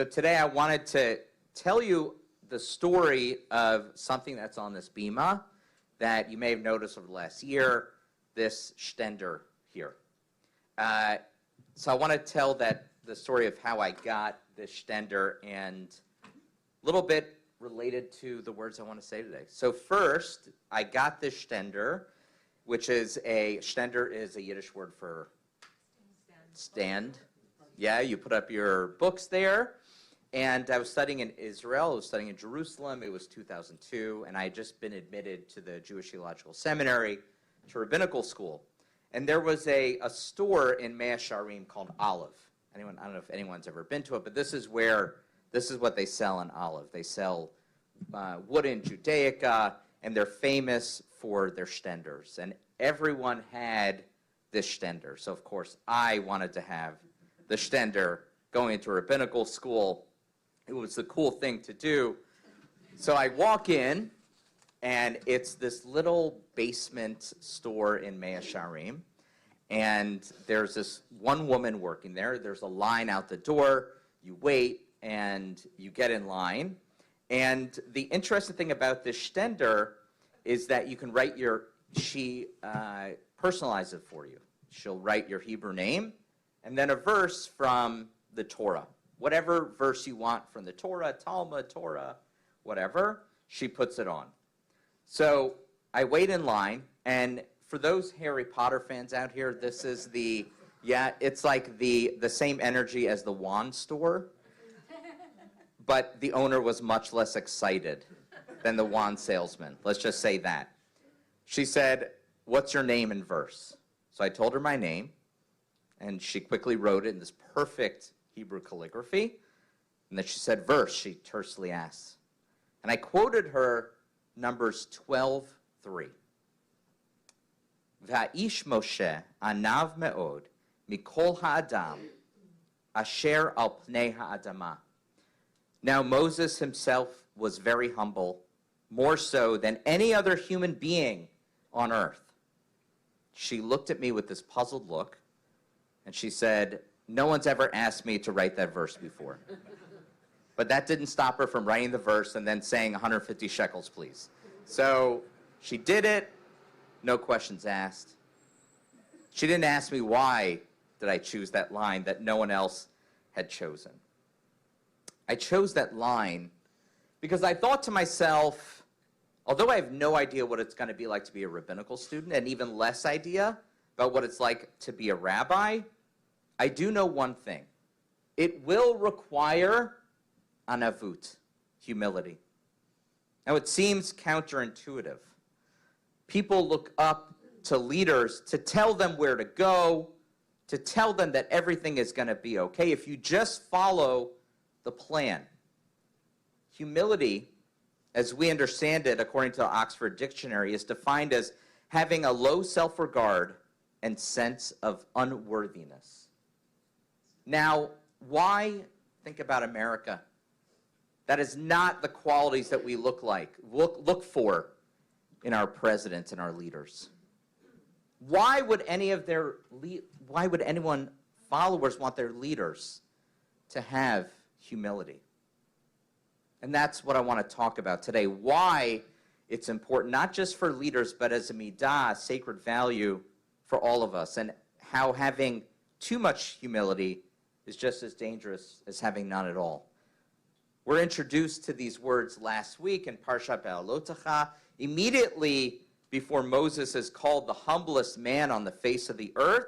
So today I wanted to tell you the story of something that's on this bima that you may have noticed over the last year, this Shtender here. So I want to tell the story of how I got this Shtender and a little bit related to the words I want to say today. So first, I got this Shtender, which is Shtender is a Yiddish word for stand. Yeah, you put up your books there. And I was studying in Israel, I was studying in Jerusalem, it was 2002, and I had just been admitted to the Jewish Theological Seminary, to rabbinical school. And there was a store in Mea Shearim called Olive. I don't know if anyone's ever been to it, but this is what they sell in Olive. They sell wooden Judaica, and they're famous for their Shtenders. And everyone had this Shtender. So, of course, I wanted to have the Shtender going into rabbinical school. It was the cool thing to do. So I walk in, and it's this little basement store in Mea Shearim, and there's this one woman working there. There's a line out the door. You wait, and you get in line. And the interesting thing about this Shtender is that you can write she personalizes it for you. She'll write your Hebrew name, and then a verse from the Torah. Whatever verse you want from the Torah, Talmud, Torah, whatever, she puts it on. So I wait in line, and for those Harry Potter fans out here, this is it's like the same energy as the wand store, but the owner was much less excited than the wand salesman. Let's just say that. She said, "What's your name and verse?" So I told her my name, and she quickly wrote it in this perfect Hebrew calligraphy. And then she said, verse, she tersely asked. And I quoted her Numbers 12:3. Va'ish Moshe anav me'od mikol ha'adam asher al pnei ha'adama. Now Moses himself was very humble, more so than any other human being on earth. She looked at me with this puzzled look, and she said, "No one's ever asked me to write that verse before." But that didn't stop her from writing the verse and then saying 150 shekels, please. So she did it, no questions asked. She didn't ask me why did I choose that line that no one else had chosen. I chose that line because I thought to myself, although I have no idea what it's going to be like to be a rabbinical student, and even less idea about what it's like to be a rabbi, I do know one thing. It will require anavut, humility. Now, it seems counterintuitive. People look up to leaders to tell them where to go, to tell them that everything is going to be okay if you just follow the plan. Humility, as we understand it, according to the Oxford Dictionary, is defined as having a low self-regard and sense of unworthiness. Now, why think about America? That is not the qualities that we look for in our presidents and our leaders. Why would anyone followers want their leaders to have humility? And that's what I want to talk about today. Why it's important, not just for leaders, but as a midah, sacred value for all of us, and how having too much humility is just as dangerous as having none at all. We're introduced to these words last week in Parashat Shelach Lecha. Immediately before Moses is called the humblest man on the face of the earth,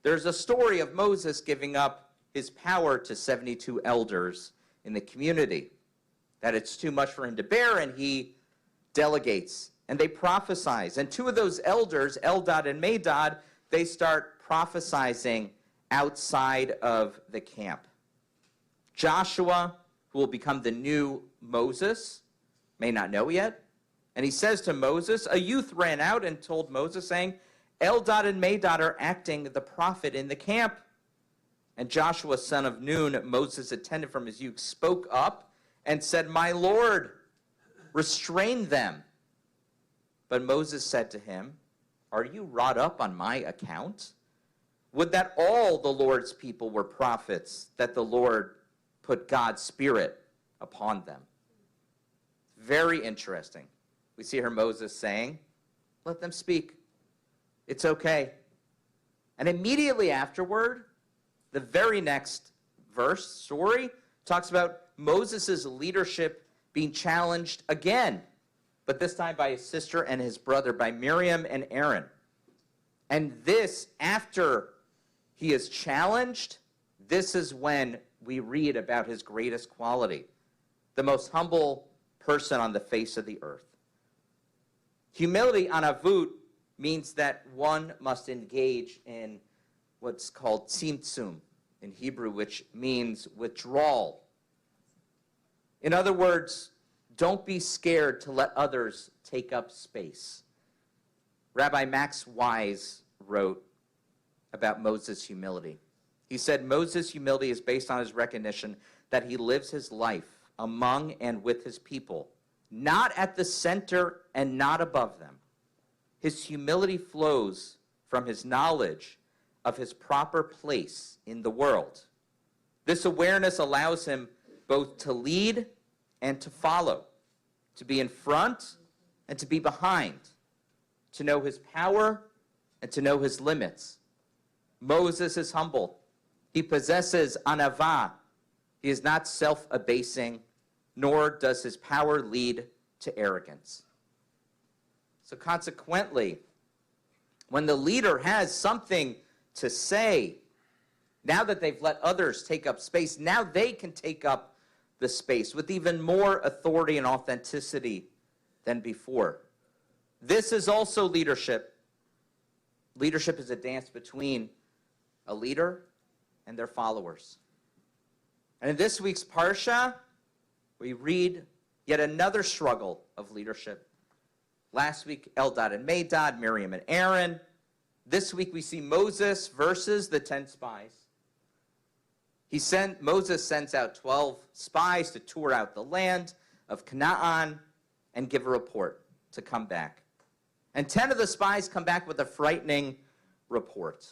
there's a story of Moses giving up his power to 72 elders in the community, that it's too much for him to bear, and he delegates, and they prophesize. And two of those elders, Eldad and Medad, they start prophesying outside of the camp. Joshua, who will become the new Moses, may not know yet, and he says to Moses, a youth ran out and told Moses, saying, Eldad and Medad are acting the prophet in the camp. And Joshua, son of Nun, Moses' attendant from his youth, spoke up and said, my Lord, restrain them. But Moses said to him, are you wrought up on my account? Would that all the Lord's people were prophets, that the Lord put God's Spirit upon them. Very interesting. We see here Moses saying, let them speak. It's okay. And immediately afterward, the very next verse, story, talks about Moses' leadership being challenged again, but this time by his sister and his brother, by Miriam and Aaron. And this, after he is challenged, this is when we read about his greatest quality, the most humble person on the face of the earth. Humility, anavut, means that one must engage in what's called tzimtzum in Hebrew, which means withdrawal. In other words, don't be scared to let others take up space. Rabbi Max Wise wrote about Moses' humility. He said, Moses' humility is based on his recognition that he lives his life among and with his people, not at the center and not above them. His humility flows from his knowledge of his proper place in the world. This awareness allows him both to lead and to follow, to be in front and to be behind, to know his power and to know his limits. Moses is humble. He possesses anavah. He is not self-abasing, nor does his power lead to arrogance. So consequently, when the leader has something to say, now that they've let others take up space, now they can take up the space with even more authority and authenticity than before. This is also leadership. Leadership is a dance between a leader and their followers. And in this week's Parsha, we read yet another struggle of leadership. Last week, Eldad and Medad, Miriam and Aaron. This week we see Moses versus the 10 spies. Moses sends out 12 spies to tour out the land of Canaan and give a report to come back. And 10 of the spies come back with a frightening report.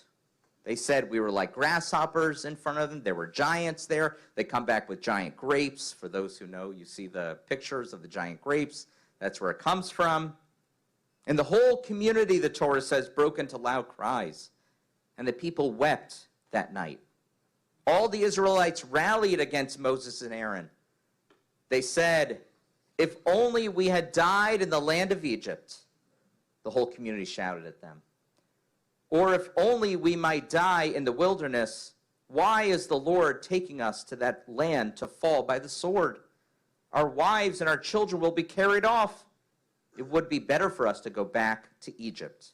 They said we were like grasshoppers in front of them. There were giants there. They come back with giant grapes. For those who know, you see the pictures of the giant grapes. That's where it comes from. And the whole community, the Torah says, broke into loud cries. And the people wept that night. All the Israelites rallied against Moses and Aaron. They said, if only we had died in the land of Egypt. The whole community shouted at them. Or if only we might die in the wilderness. Why is the Lord taking us to that land to fall by the sword? Our wives and our children will be carried off. It would be better for us to go back to Egypt.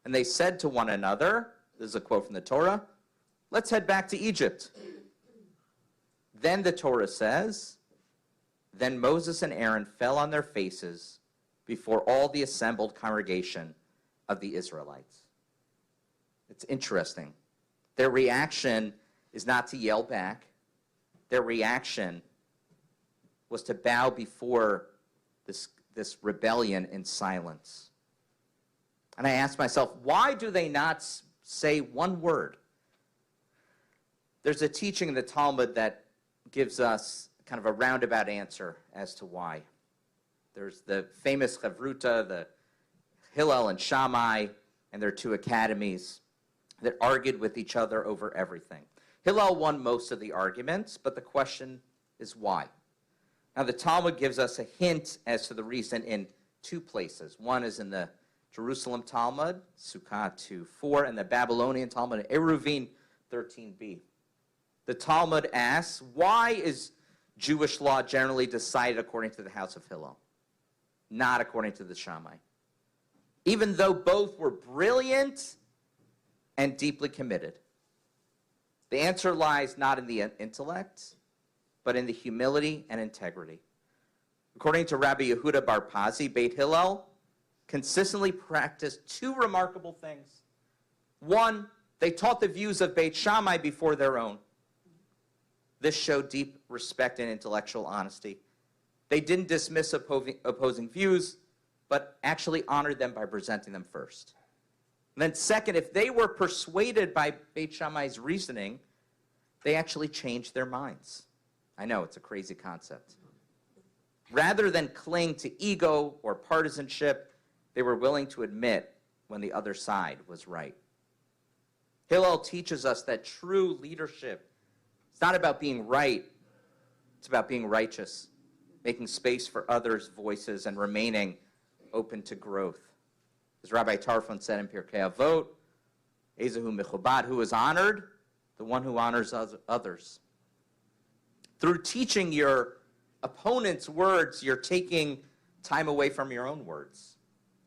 And they said to one another, this is a quote from the Torah, let's head back to Egypt. Then the Torah says, then Moses and Aaron fell on their faces before all the assembled congregation of the Israelites. It's interesting. Their reaction is not to yell back. Their reaction was to bow before this rebellion in silence. And I asked myself, why do they not say one word? There's a teaching in the Talmud that gives us kind of a roundabout answer as to why. There's the famous Chavruta, the Hillel and Shammai, and their two academies that argued with each other over everything. Hillel won most of the arguments, but the question is why? Now, the Talmud gives us a hint as to the reason in two places. One is in the Jerusalem Talmud, Sukkah 2:4, and the Babylonian Talmud, Eruvin 13b. The Talmud asks, why is Jewish law generally decided according to the house of Hillel, not according to the Shammai? Even though both were brilliant and deeply committed. The answer lies not in the intellect, but in the humility and integrity. According to Rabbi Yehuda Bar Pazi, Beit Hillel consistently practiced two remarkable things. One, they taught the views of Beit Shammai before their own. This showed deep respect and intellectual honesty. They didn't dismiss opposing views, but actually honored them by presenting them first. And then second, if they were persuaded by Beit Shammai's reasoning, they actually changed their minds. I know, it's a crazy concept. Rather than cling to ego or partisanship, they were willing to admit when the other side was right. Hillel teaches us that true leadership is not about being right, it's about being righteous, making space for others' voices and remaining open to growth. As Rabbi Tarfon said in Pirkei Avot, Ezehu Mechubad, who is honored? The one who honors others. Through teaching your opponent's words, you're taking time away from your own words.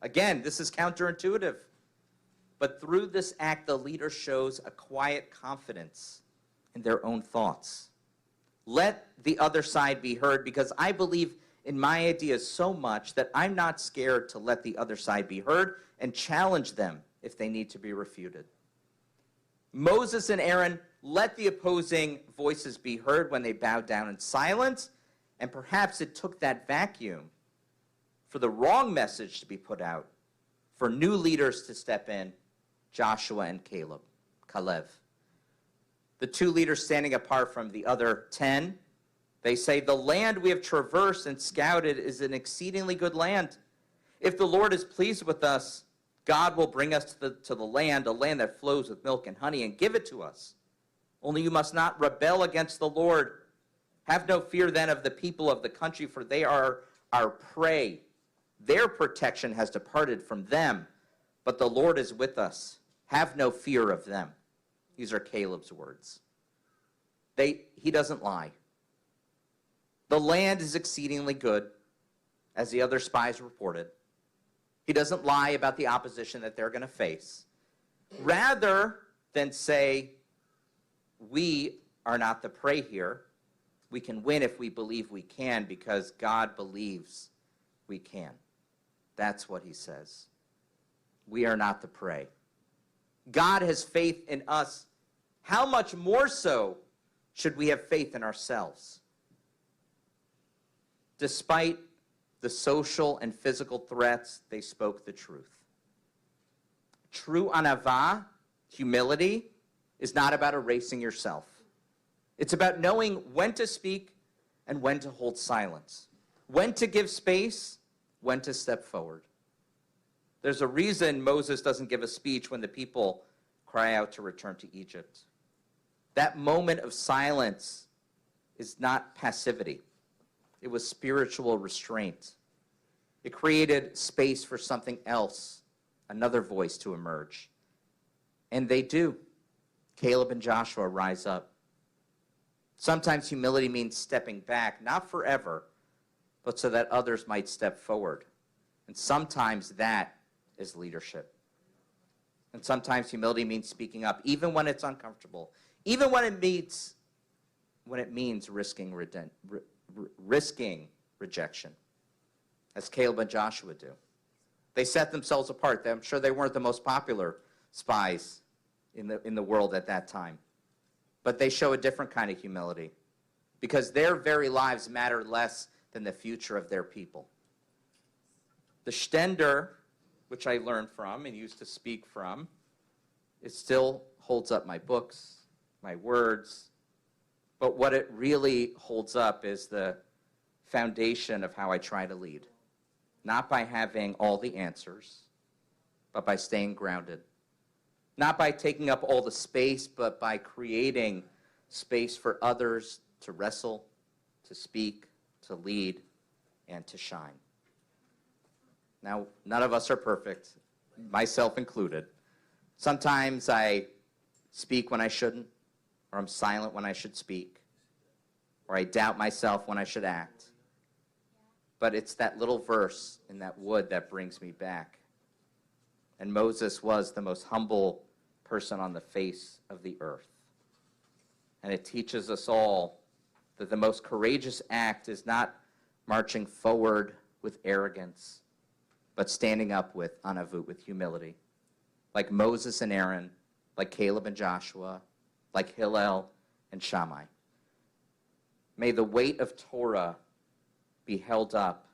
Again, this is counterintuitive. But through this act, the leader shows a quiet confidence in their own thoughts. Let the other side be heard, because I believe in my ideas so much that I'm not scared to let the other side be heard and challenge them if they need to be refuted. Moses and Aaron let the opposing voices be heard when they bowed down in silence, and perhaps it took that vacuum for the wrong message to be put out, for new leaders to step in, Joshua and Caleb. The two leaders standing apart from the other 10, they say, the land we have traversed and scouted is an exceedingly good land. If the Lord is pleased with us, God will bring us to the land, a land that flows with milk and honey, and give it to us. Only you must not rebel against the Lord. Have no fear then of the people of the country, for they are our prey. Their protection has departed from them, but the Lord is with us. Have no fear of them. These are Caleb's words. He doesn't lie. The land is exceedingly good, as the other spies reported. He doesn't lie about the opposition that they're going to face. Rather than say, we are not the prey here, we can win if we believe we can, because God believes we can. That's what he says. We are not the prey. God has faith in us. How much more so should we have faith in ourselves? Despite the social and physical threats, they spoke the truth. True anavah, humility, is not about erasing yourself. It's about knowing when to speak and when to hold silence, when to give space, when to step forward. There's a reason Moses doesn't give a speech when the people cry out to return to Egypt. That moment of silence is not passivity. It was spiritual restraint. It created space for something else, another voice to emerge. And they do. Caleb and Joshua rise up. Sometimes humility means stepping back, not forever, but so that others might step forward. And sometimes that is leadership. And sometimes humility means speaking up, even when it's uncomfortable, even when it means risking rejection, as Caleb and Joshua do. They set themselves apart. I'm sure they weren't the most popular spies in the world at that time, but they show a different kind of humility, because their very lives matter less than the future of their people. The Shtender, which I learned from and used to speak from, it still holds up my books, my words, but what it really holds up is the foundation of how I try to lead. Not by having all the answers, but by staying grounded. Not by taking up all the space, but by creating space for others to wrestle, to speak, to lead, and to shine. Now, none of us are perfect, myself included. Sometimes I speak when I shouldn't, or I'm silent when I should speak, or I doubt myself when I should act. But it's that little verse in that wood that brings me back. And Moses was the most humble person on the face of the earth. And it teaches us all that the most courageous act is not marching forward with arrogance, but standing up with anavut, with humility. Like Moses and Aaron, like Caleb and Joshua, like Hillel and Shammai. May the weight of Torah be held up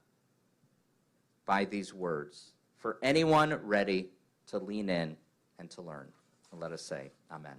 by these words for anyone ready to lean in and to learn. And let us say, Amen.